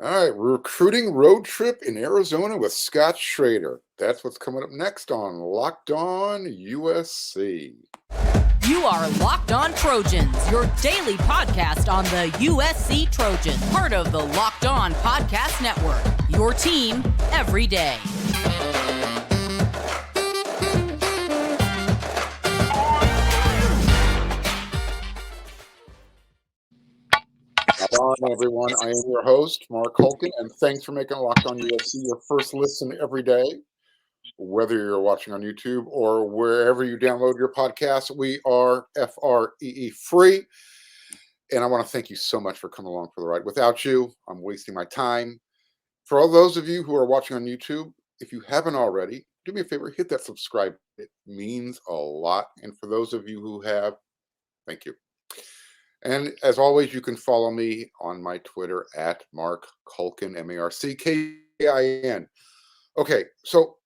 All right, recruiting road trip in Arizona with Scott Schrader. That's what's coming up next on Locked On USC. You are Locked On Trojans, your daily podcast on the USC Trojans, part of the Locked On Podcast Network, your team every day. Hello, everyone. I am your host, Mark Holkin, and thanks for making Locked On USC your first listen every day. Whether you're watching on YouTube or wherever you download your podcast, we are FREE free. And I want to thank you so much for coming along for the ride. Without you, I'm wasting my time. For all those of you who are watching on YouTube, if you haven't already, do me a favor, hit that subscribe. It means a lot. And for those of you who have, thank you. And as always, you can follow me on my Twitter at Mark Culkin, MarckKin. Okay, so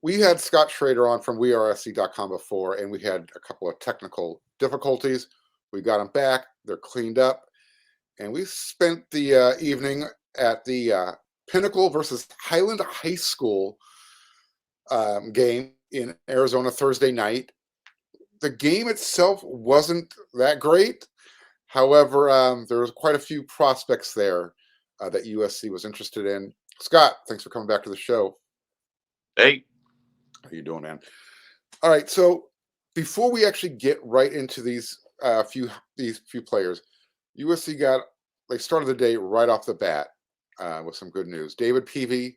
we had Scott Schrader on from wearesc.com before, and we had a couple of technical difficulties. We got them back. They're cleaned up. And we spent the evening at the Pinnacle versus Highland High School game in Arizona Thursday night. The game itself wasn't that great. However, there was quite a few prospects there that USC was interested in. Scott, thanks for coming back to the show. Hey. How you doing, man? All right, so before we actually get right into these few players, USC they started the day right off the bat with some good news. David Peevy,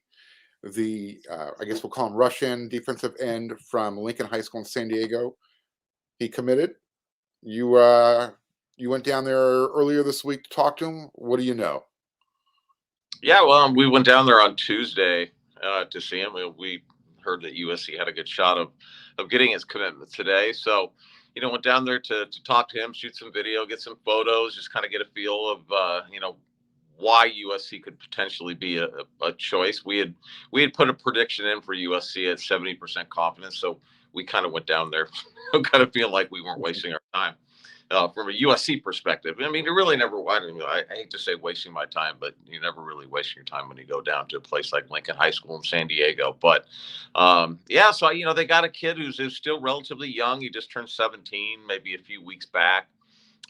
I guess we'll call him Russian defensive end from Lincoln High School in San Diego, he committed. You went down there earlier this week to talk to him. What do you know? Yeah, well, we went down there on Tuesday to see him. We heard that USC had a good shot of getting his commitment today. So, went down there to talk to him, shoot some video, get some photos, just kind of get a feel of, why USC could potentially be a choice. We had put a prediction in for USC at 70% confidence. So we kind of went down there kind of feeling like we weren't wasting our time. From a USC perspective, I mean, you really never. I hate to say wasting my time, but you're never really wasting your time when you go down to a place like Lincoln High School in San Diego. But so they got a kid who's still relatively young. He just turned 17, maybe a few weeks back.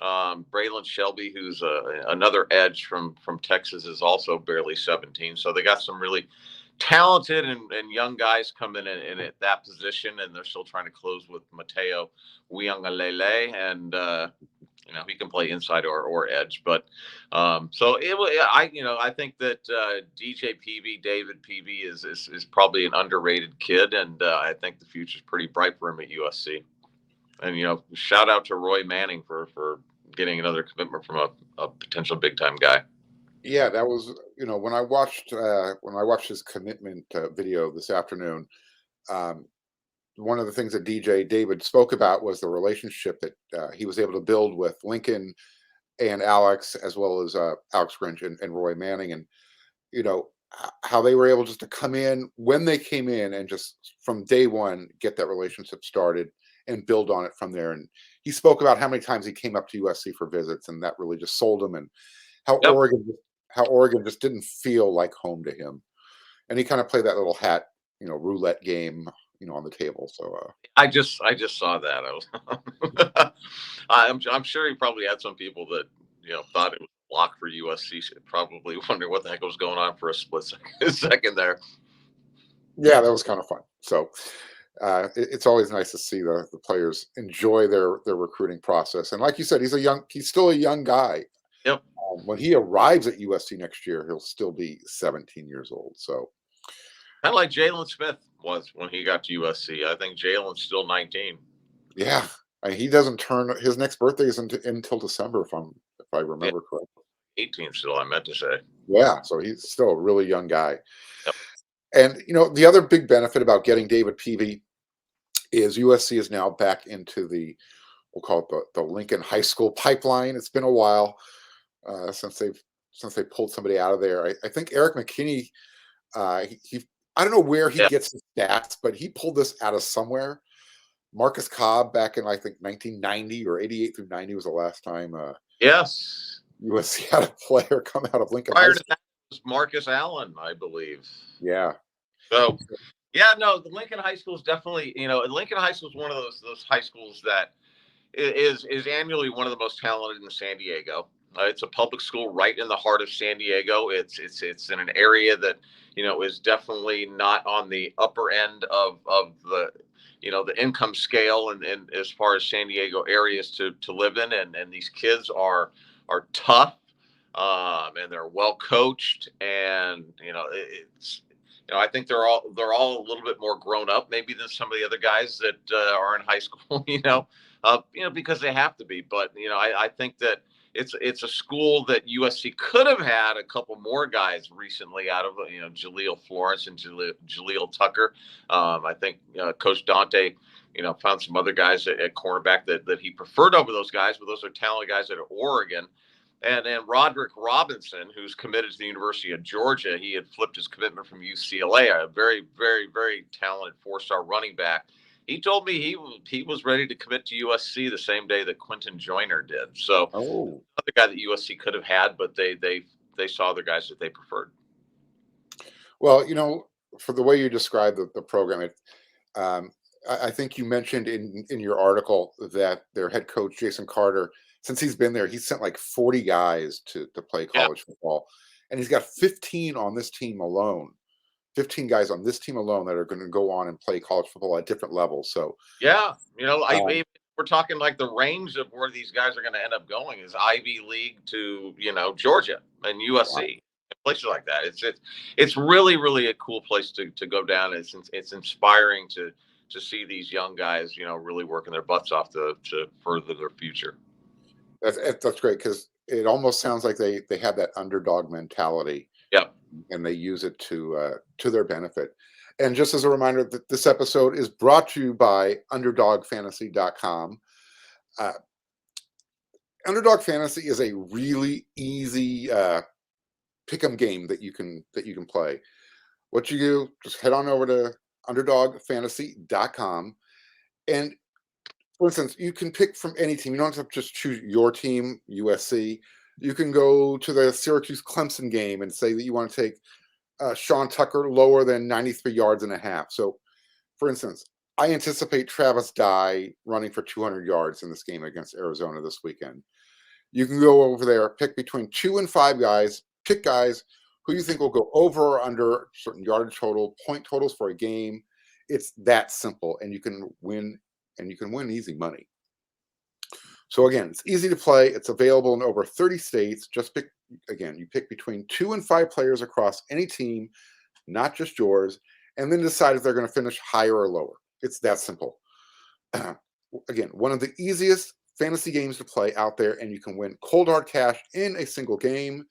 Braylon Shelby, who's another edge from Texas, is also barely 17. So they got some really talented and young guys coming in at that position, and they're still trying to close with Mateo Uiagalelei, and he can play inside or edge. But I think that David Peevy is probably an underrated kid, and I think the future's pretty bright for him at USC. And shout out to Roy Manning for getting another commitment from a potential big time guy. Yeah, that was when I watched his commitment video this afternoon. One of the things that DJ David spoke about was the relationship that he was able to build with Lincoln and Alex, as well as Alex Grinch and Roy Manning, and how they were able just to come in when they came in and just from day one get that relationship started and build on it from there. And he spoke about how many times he came up to USC for visits, and that really just sold him, and how Oregon just didn't feel like home to him. And he kind of played that little hat, roulette game, on the table. So I just saw that. I'm sure he probably had some people that thought it was blocked for USC, probably wondering what the heck was going on for a split second there. Yeah, that was kind of fun. So it's always nice to see the players enjoy their recruiting process. And like you said, he's still a young guy. Yep. When he arrives at USC next year, he'll still be 17 years old. So kind of like Jalen Smith was when he got to USC. I think Jalen's still 19. Yeah, he doesn't turn. His next birthday isn't until December, if I remember correctly. 18 still, I meant to say. Yeah, so he's still a really young guy. Yep. And the other big benefit about getting David Peevy is USC is now back into we'll call it the Lincoln High School pipeline. It's been a while since they pulled somebody out of there. I think Eric McKinney, I don't know where he gets his stats, but he pulled this out of somewhere. Marcus Cobb back in, I think, 1990 or 88 through 90 was the last time. Yes. USC had a player come out of Lincoln Prior High to School. that, was Marcus Allen, I believe. Yeah. So, yeah, no, the Lincoln High School is definitely, Lincoln High School is one of those high schools that is annually one of the most talented in San Diego. It's a public school right in the heart of San Diego. It's in an area that is definitely not on the upper end of the the income scale and as far as San Diego areas to live in, and these kids are tough, and they're well coached, and it's I think they're all a little bit more grown up maybe than some of the other guys that are in high school. Because they have to be. But I think that it's a school that USC could have had a couple more guys recently out of Jaleel Florence and Jaleel Tucker. I think Coach Dante found some other guys at cornerback that he preferred over those guys, but those are talented guys at Oregon. And then Roderick Robinson, who's committed to the University of Georgia, he had flipped his commitment from UCLA, a very, very, very talented four-star running back. He told me he was ready to commit to USC the same day that Quentin Joyner did. So another guy that USC could have had, but they saw other guys that they preferred. Well, for the way you described the program, I think you mentioned in your article that their head coach, Jason Carter, since he's been there, he's sent like 40 guys to play college football. And he's got 15 on this team alone. 15 guys on this team alone that are going to go on and play college football at different levels. So we're talking like the range of where these guys are going to end up going is Ivy League to Georgia and USC, places like that. It's really, really a cool place to go down. It's inspiring to see these young guys really working their butts off to further their future. That's great, because it almost sounds like they have that underdog mentality. Yep. And they use it to their benefit. And just as a reminder, that this episode is brought to you by UnderdogFantasy.com. Underdog Fantasy is a really easy pick'em game that you can play. What you do, just head on over to UnderdogFantasy.com, and for instance, you can pick from any team. You don't have to just choose your team, USC. You can go to the Syracuse-Clemson game and say that you want to take Sean Tucker lower than 93 yards and a half. So, for instance, I anticipate Travis Dye running for 200 yards in this game against Arizona this weekend. You can go over there, pick between 2 and 5 guys, pick guys who you think will go over or under certain yardage total, point totals for a game. It's that simple, and you can win. And you can win easy money. So again, it's easy to play. It's available in over 30 states. Just pick, again, you pick between 2 and 5 players across any team, not just yours, and then decide if they're going to finish higher or lower. It's that simple. Again, one of the easiest fantasy games to play out there, and you can win cold hard cash in a single game.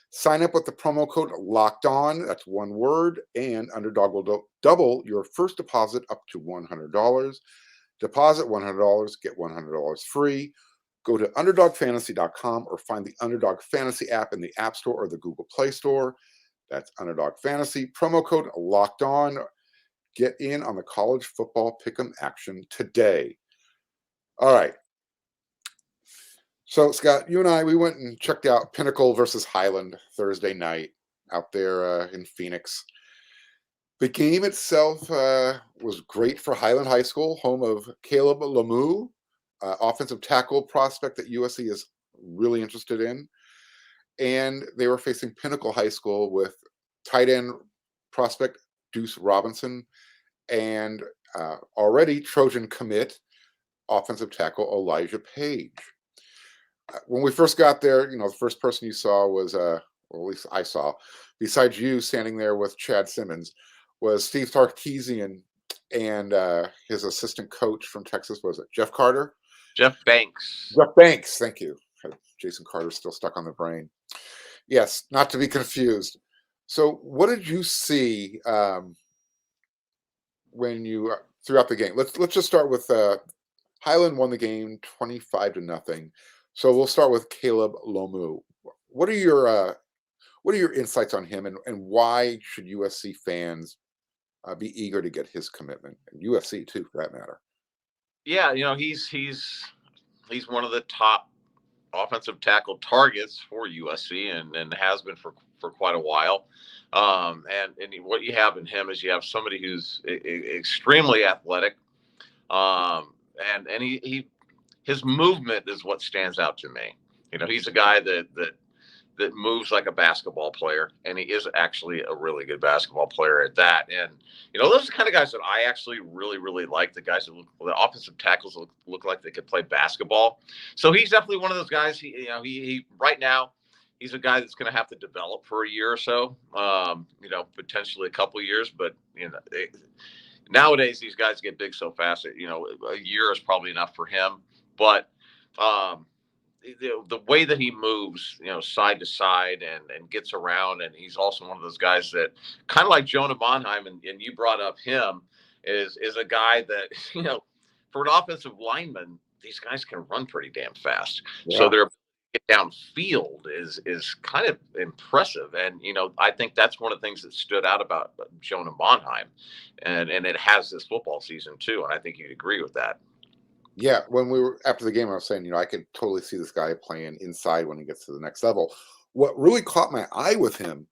Sign up with the promo code LOCKEDON, that's one word, and Underdog will double your first deposit up to $100. Deposit $100, get $100 free. Go to UnderdogFantasy.com or find the Underdog Fantasy app in the App Store or the Google Play Store. That's Underdog Fantasy. Promo code Locked On. Get in on the college football pick'em action today. All right. So, Scott, you and I, we went and checked out Pinnacle versus Highland Thursday night out there in Phoenix. The game itself was great for Highland High School, home of Caleb Lomu, offensive tackle prospect that USC is really interested in. And they were facing Pinnacle High School with tight end prospect Deuce Robinson and already Trojan commit offensive tackle Elijah Paige. When we first got there, the first person you saw was, or at least I saw, besides you standing there with Chad Simmons, was Steve Sarkisian and his assistant coach from Texas. Was it Jeff Carter? Jeff Banks. Jeff Banks, thank you. Jason Carter's still stuck on the brain. Yes, not to be confused. So what did you see when you throughout the game? Let's just start with Highland won the game 25-0. So we'll start with Caleb Lomu. What are your insights on him, and why should USC fans be eager to get his commitment, and USC too, for that matter? Yeah, he's one of the top offensive tackle targets for USC and has been for quite a while. And what you have in him is you have somebody who's extremely athletic. And his movement is what stands out to me. He's a guy that moves like a basketball player, and he is actually a really good basketball player at that. And those are the kind of guys that I actually really, really like. The guys that the offensive tackles look like they could play basketball. So he's definitely one of those guys. He right now, he's a guy that's going to have to develop for a year or so. Potentially a couple of years, but nowadays these guys get big so fast that a year is probably enough for him. But the way that he moves, side to side and gets around, and he's also one of those guys that kind of like Jonah Monheim, and you brought up him, is a guy that, for an offensive lineman, these guys can run pretty damn fast. Yeah. So their get downfield is kind of impressive. And, I think that's one of the things that stood out about Jonah Monheim, and it has this football season too. And I think you'd agree with that. Yeah, when we were after the game, I was saying, I could totally see this guy playing inside when he gets to the next level. What really caught my eye with him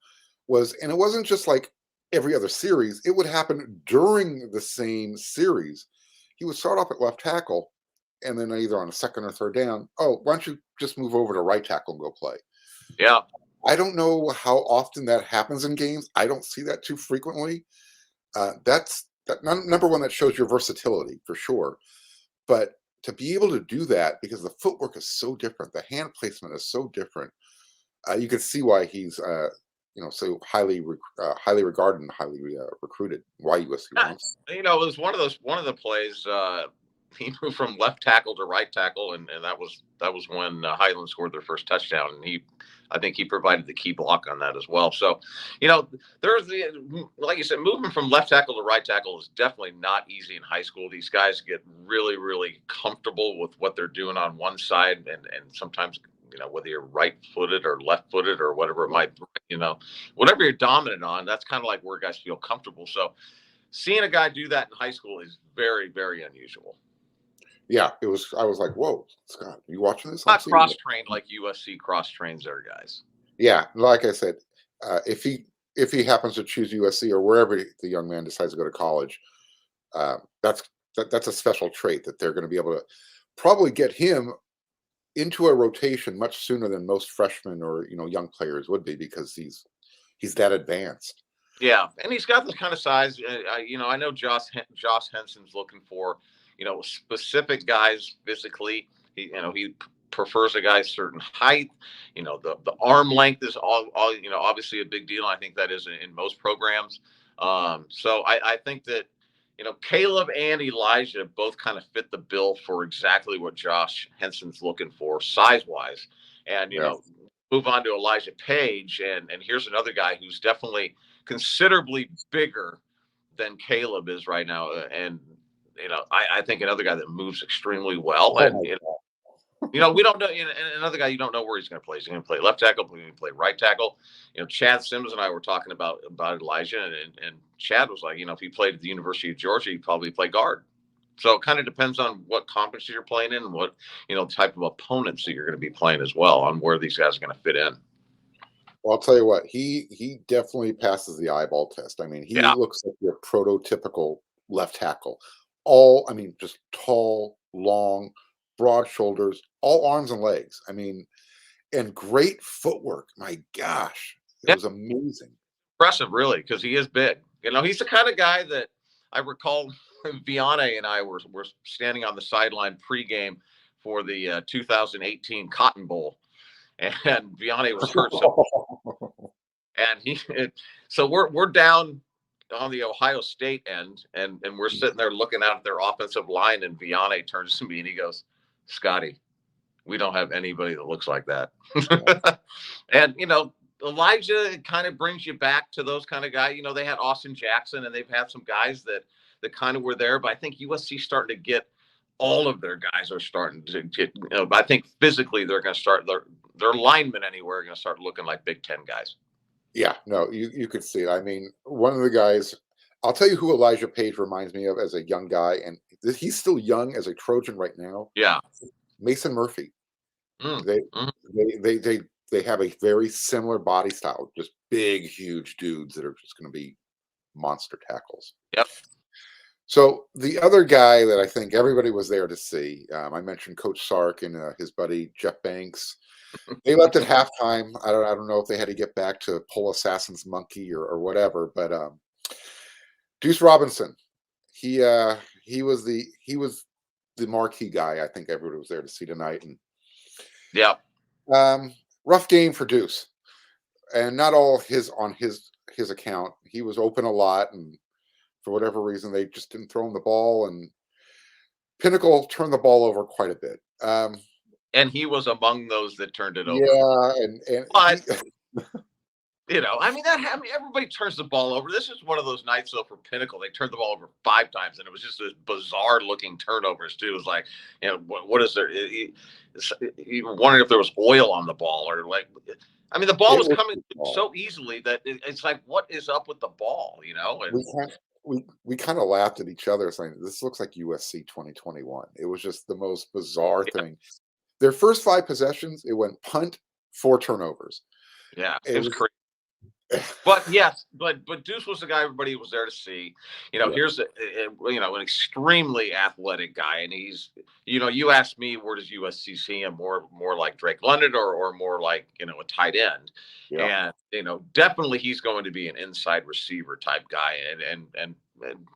was, and it wasn't just like every other series, it would happen during the same series. He would start off at left tackle, and then either on a second or third down, why don't you just move over to right tackle and go play? Yeah. I don't know how often that happens in games. I don't see that too frequently. That's number one, that shows your versatility for sure. But to be able to do that, because the footwork is so different, the hand placement is so different, you can see why he's so highly regarded and highly recruited. Why USC wants. It was one of the plays. He moved from left tackle to right tackle, and that was when Highland scored their first touchdown, and I think he provided the key block on that as well. So, there's like you said, movement from left tackle to right tackle is definitely not easy in high school. These guys get really, really comfortable with what they're doing on one side, and sometimes, whether you're right-footed or left-footed or whatever it might be, whatever you're dominant on, that's kind of like where guys feel comfortable. So, seeing a guy do that in high school is very, very unusual. Yeah, it was. I was like, "Whoa, Scott, are you watching this?" Not cross-trained like USC cross-trains their guys. Yeah, like I said, if he happens to choose USC or wherever the young man decides to go to college, that's a special trait that they're going to be able to probably get him into a rotation much sooner than most freshmen or young players would be, because he's that advanced. Yeah, and he's got the kind of size. I know Josh Henson's looking for specific guys physically. He prefers a guy's certain height. The arm length is all obviously a big deal. I think that is in most programs. So I think that Caleb and Elijah both kind of fit the bill for exactly what Josh Henson's looking for size wise. And move on to Elijah Paige, and here's another guy who's definitely considerably bigger than Caleb is right now, and I think another guy that moves extremely well. And, we don't know. Another guy, you don't know where he's going to play. Is he going to play left tackle? Is he going to play right tackle? Chad Sims and I were talking about Elijah, and Chad was like, if he played at the University of Georgia, he'd probably play guard. So it kind of depends on what conference you're playing in and what, type of opponents that you're going to be playing as well, on where these guys are going to fit in. Well, I'll tell you what, he definitely passes the eyeball test. I mean, he looks like your prototypical left tackle. Just tall, long, broad shoulders, all arms and legs. And great footwork. My gosh, it was amazing. Impressive, really, because he is big. He's the kind of guy that I recall Vianney and I were standing on the sideline pregame for the 2018 Cotton Bowl, and Vianney was hurt. So we're down on the Ohio State end, and we're sitting there looking out at their offensive line, and Vianney turns to me and he goes, "Scotty, we don't have anybody that looks like that." And Elijah kind of brings you back to those kind of guys. They had Austin Jackson, and they've had some guys that kind of were there, but I think USC's starting to get all of their guys are starting to get. I think physically they're going to start their linemen anywhere are going to start looking like Big Ten guys. Yeah, no, you could see it. One of the guys, I'll tell you who Elijah Paige reminds me of as a young guy, and he's still young as a Trojan right now. Yeah. Mason Murphy. Mm, They mm. they have a very similar body style, just big, huge dudes that are just going to be monster tackles. Yep. So the other guy that I think everybody was there to see, I mentioned Coach Sark and his buddy Jeff Banks. They left at halftime. I don't know if they had to get back to pull Assassin's Monkey or whatever, but Deuce Robinson, he was the marquee guy. I think everybody was there to see tonight, and Yep. rough game for Deuce, and not all his account. He was open a lot, and for whatever reason, they just didn't throw him the ball, and Pinnacle turned the ball over quite a bit. And he was among those that turned it over. Yeah, and But I mean, everybody turns the ball over. This is one of those nights, though, for Pinnacle. They turned the ball over 5 times, and it was just this bizarre-looking turnovers, too. It was like, what is there? You wondering if there was oil on the ball or like. I mean, the ball was coming so easily that it's like, what is up with the ball? And, we kind of laughed at each other, saying this looks like USC 2021. It was just the most bizarre thing. Their first 5 possessions, it went punt, 4 turnovers. Yeah, it was crazy. But yes, but Duce was the guy everybody was there to see. Here's an extremely athletic guy, and he's you asked me, where does USC see him, more like Drake London or more like a tight end, and definitely he's going to be an inside receiver type guy, and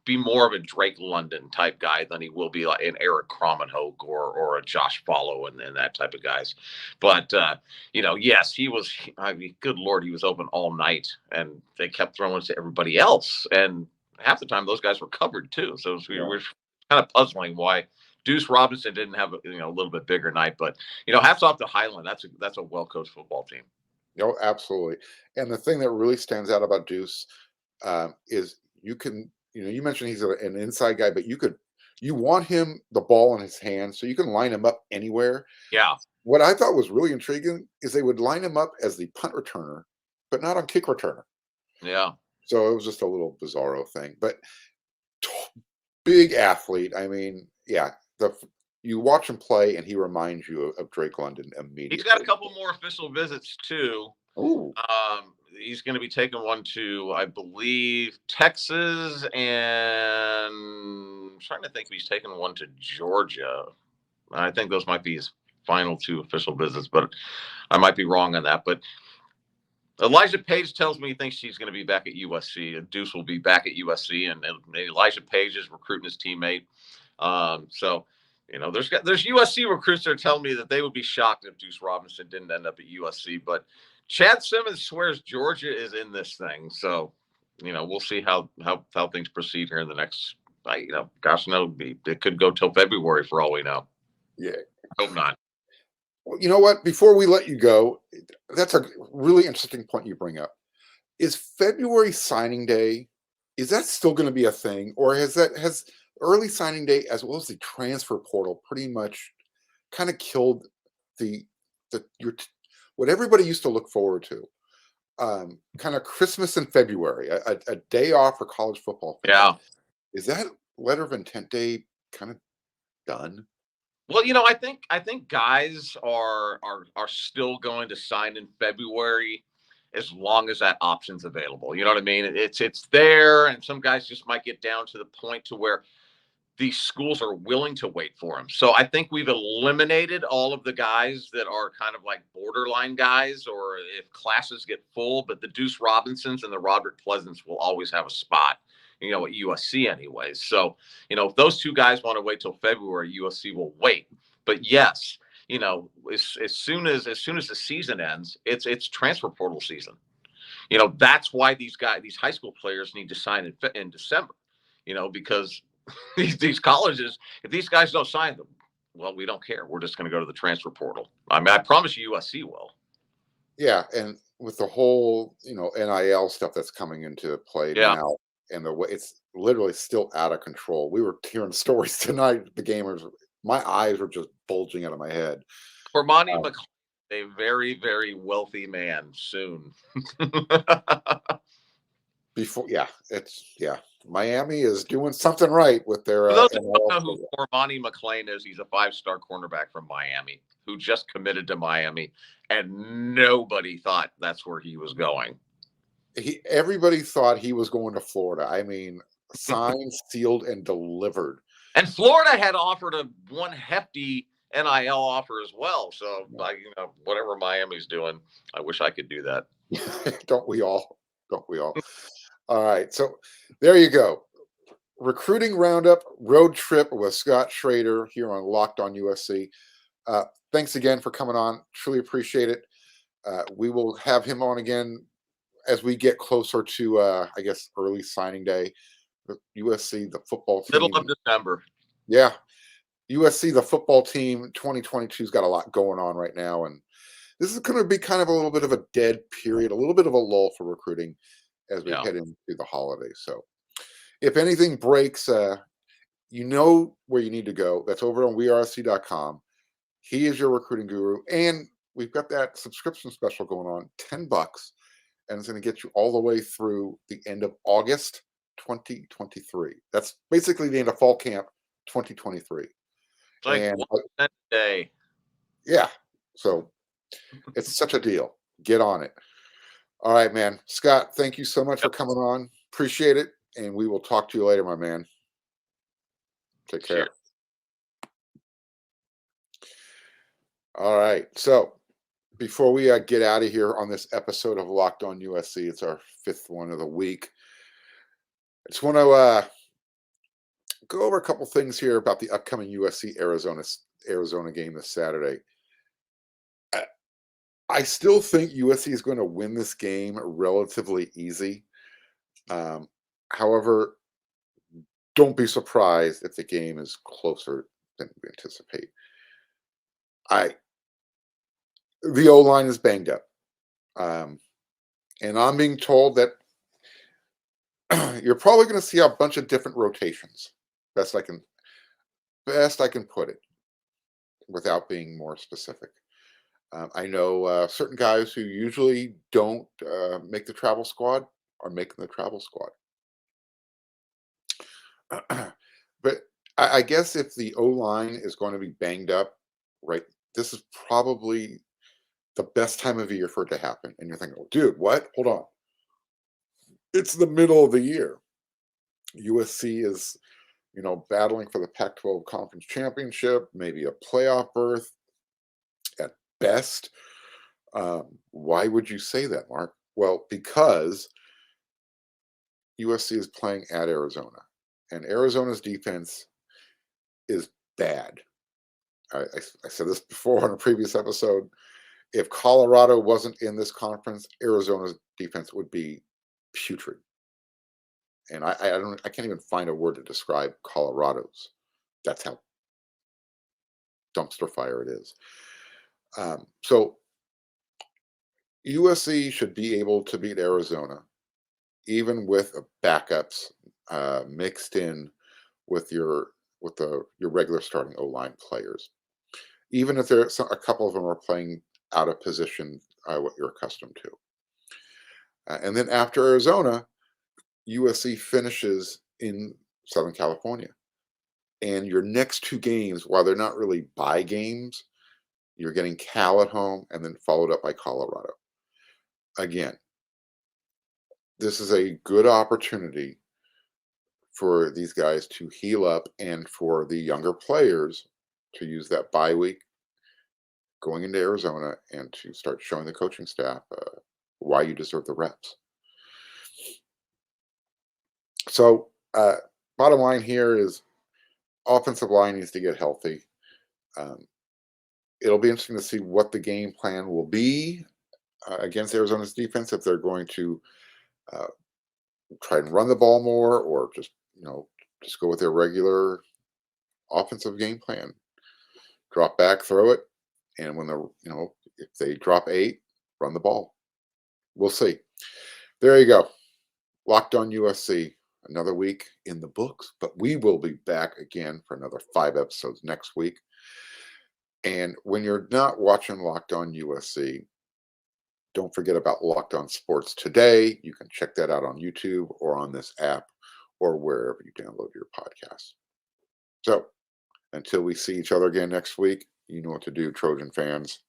be more of a Drake London type guy than he will be like an Eric Cromenhoek or a Josh Follow and that type of guys. But yes, he was. I mean, good Lord, he was open all night, and they kept throwing to everybody else, and half the time those guys were covered too. So we were kind of puzzling why Deuce Robinson didn't have a little bit bigger night. But hats off to Highland. That's a well coached football team. Absolutely. And the thing that really stands out about Deuce is you can. You mentioned he's an inside guy, but you want him the ball in his hand, so you can line him up anywhere. Yeah. What I thought was really intriguing is they would line him up as the punt returner, but not on kick returner. Yeah. So it was just a little bizarro thing, but big athlete. I mean, you watch him play, and he reminds you of Drake London immediately. He's got a couple more official visits too. Ooh. He's going to be taking one to, I believe, Texas, and I'm trying to think if he's taking one to Georgia. I think those might be his final 2 official visits, but I might be wrong on that. But Elijah Paige tells me he thinks she's going to be back at USC, and Duce will be back at USC, and Elijah Paige is recruiting his teammate. So there's USC recruits that are telling me that they would be shocked if Deuce Robinson didn't end up at USC, but Chad Simmons swears Georgia is in this thing. So, we'll see how things proceed here in the next, gosh, no, it could go till February for all we know. Yeah. Hope not. Well, you know what? Before we let you go, that's a really interesting point you bring up. Is February signing day, is that still going to be a thing? Or has early signing day as well as the transfer portal pretty much kind of killed what everybody used to look forward to, kind of Christmas in February, a day off for college football fans. Yeah. Is that letter of intent day kind of done? Well, I think guys are still going to sign in February as long as that option's available. You know what I mean? It's there, and some guys just might get down to the point to where these schools are willing to wait for him. So I think we've eliminated all of the guys that are kind of like borderline guys, or if classes get full, but the Deuce Robinsons and the Roderick Pleasants will always have a spot, at USC anyways. So, if those 2 guys want to wait till February, USC will wait. But yes, as soon as the season ends, it's transfer portal season. That's why these high school players need to sign in December, because these colleges, if these guys don't sign them, well, we don't care. We're just going to go to the transfer portal. I mean, I promise you USC will. Yeah, and with the whole, NIL stuff that's coming into play now, and the way it's literally still out of control. We were hearing stories tonight. The gamers, my eyes were just bulging out of my head. Cormani McClain, a very, very wealthy man soon. Miami is doing something right with their For those who don't NIL know who program. Cormani McClain is, he's a 5-star cornerback from Miami who just committed to Miami, and nobody thought that's where he was going. Everybody thought he was going to Florida. I mean, signed, sealed, and delivered. And Florida had offered one hefty NIL offer as well. So, whatever Miami's doing, I wish I could do that. Don't we all? Don't we all? All right. So there you go. Recruiting roundup, road trip with Scott Schrader here on Locked On USC. Thanks again for coming on. Truly appreciate it. We will have him on again as we get closer to, I guess, early signing day. The USC, the football team. Middle of December. Yeah. USC, the football team, 2022's got a lot going on right now. And this is going to be kind of a little bit of a dead period, a little bit of a lull for recruiting as we head into the holidays. So if anything breaks, you know where you need to go. That's over on wersc.com. He is your recruiting guru. And we've got that subscription special going on, $10. And it's going to get you all the way through the end of August 2023. That's basically the end of fall camp 2023. It's like and 1 cent a day. Yeah. So it's such a deal. Get on it. All right, man. Scott, thank you so much for coming on. Appreciate it. And we will talk to you later, my man. Take care. Cheers. All right. So before we get out of here on this episode of Locked On USC, it's our 5th one of the week. I just want to go over a couple things here about the upcoming USC Arizona game this Saturday. I still think USC is going to win this game relatively easy. However, don't be surprised if the game is closer than we anticipate. The O-line is banged up. And I'm being told that you're probably going to see a bunch of different rotations. Best I can put it without being more specific. I know certain guys who usually don't make the travel squad are making the travel squad. But I guess if the O-line is going to be banged up, right, this is probably the best time of year for it to happen. And you're thinking, oh, dude, what? Hold on. It's the middle of the year. USC is, battling for the Pac-12 Conference Championship, maybe a playoff berth at best. Why would you say that, Mark? Well, because USC is playing at Arizona, and Arizona's defense is bad. I said this before on a previous episode. If Colorado wasn't in this conference, Arizona's defense would be putrid. And I can't even find a word to describe Colorado's. That's how dumpster fire it is. So USC should be able to beat Arizona, even with backups mixed in with your regular starting O-line players. Even if a couple of them are playing out of position, what you're accustomed to. And then after Arizona, USC finishes in Southern California. And your next 2 games, while they're not really bye games, you're getting Cal at home and then followed up by Colorado. Again, this is a good opportunity for these guys to heal up and for the younger players to use that bye week going into Arizona and to start showing the coaching staff why you deserve the reps. So bottom line here is offensive line needs to get healthy. It'll be interesting to see what the game plan will be against Arizona's defense, if they're going to try and run the ball more or just go with their regular offensive game plan. Drop back, throw it, and when if they drop 8, run the ball. We'll see. There you go. Locked On USC. Another week in the books, but we will be back again for another 5 episodes next week. And when you're not watching Locked On USC, don't forget about Locked On Sports Today. You can check that out on YouTube or on this app or wherever you download your podcasts. So until we see each other again next week, you know what to do, Trojan fans.